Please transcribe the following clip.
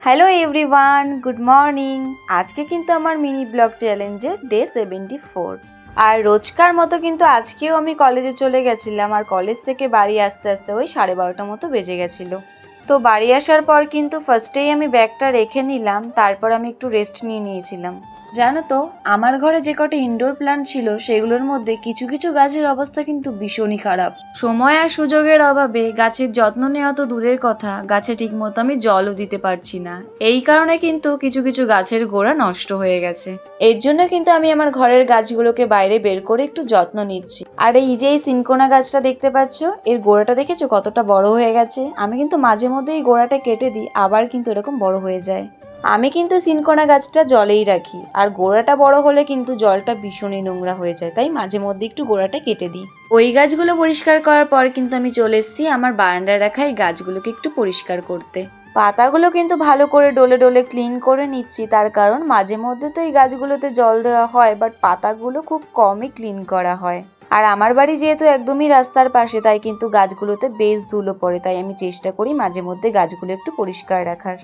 Hello everyone, good morning. আজকে কিন্তু আমার মিনি ব্লগ চ্যালেঞ্জের ডে 74। আর রোজকার মতো কিন্তু আজকেও আমি কলেজে চলে গেছিলাম। আর কলেজ থেকে বাড়ি আস্তে আস্তে ওই 12:30 মতো বেজে গেছিলো। তো বাড়ি আসার পর কিন্তু ফার্স্টেই আমি ব্যাগটা রেখে নিলাম, তারপর আমি একটু রেস্ট নিয়েছিলাম। জানো তো, আমার ঘরে যে কটা ইনডোর প্ল্যান্ট ছিল সেগুলোর মধ্যে কিছু কিছু গাছের অবস্থা কিন্তু ভীষণই খারাপ। সময় আর সুযোগের অভাবে গাছের যত্ন নেওয়া তো দূরের কথা, গাছে ঠিকমতো আমি জলও দিতে পারছি না। এই কারণে কিন্তু কিছু কিছু গাছের গোড়া নষ্ট হয়ে গেছে। এর জন্য কিন্তু আমি আমার ঘরের গাছগুলোকে বাইরে বের করে একটু যত্ন নিচ্ছি। আর এই যে এই সিনকোনা গাছটা দেখতে পাচ্ছ, এর গোড়াটা দেখেছো কতটা বড় হয়ে গেছে। আমি কিন্তু মাঝে মধ্যে এই গোড়াটা কেটে দিই, আবার কিন্তু এরকম বড় হয়ে যায়। আমি কিন্তু সিনকোনা গাছটা জলেই রাখি, আর গোড়াটা বড় হলে কিন্তু জলটা ভীষণই নোংরা হয়ে যায়, তাই মাঝে মধ্যে একটু গোড়াটা কেটে দিই। ওই গাছগুলো পরিষ্কার করার পর কিন্তু আমি চলে এসেছি আমার বারান্দায় রাখা এই গাছগুলোকে একটু পরিষ্কার করতে। পাতাগুলো কিন্তু ভালো করে ডলে ডলে ক্লিন করে নিচ্ছি, তার কারণ মাঝে মধ্যে তো এই গাছগুলোতে জল দেওয়া হয়, বাট পাতাগুলো খুব কমই ক্লিন করা হয়। আর আমার বাড়ি যেহেতু একদমই রাস্তার পাশে, তাই কিন্তু গাছগুলোতে বেশ ধুলো পড়ে, তাই আমি চেষ্টা করি মাঝে মধ্যে গাছগুলো একটু পরিষ্কার রাখার।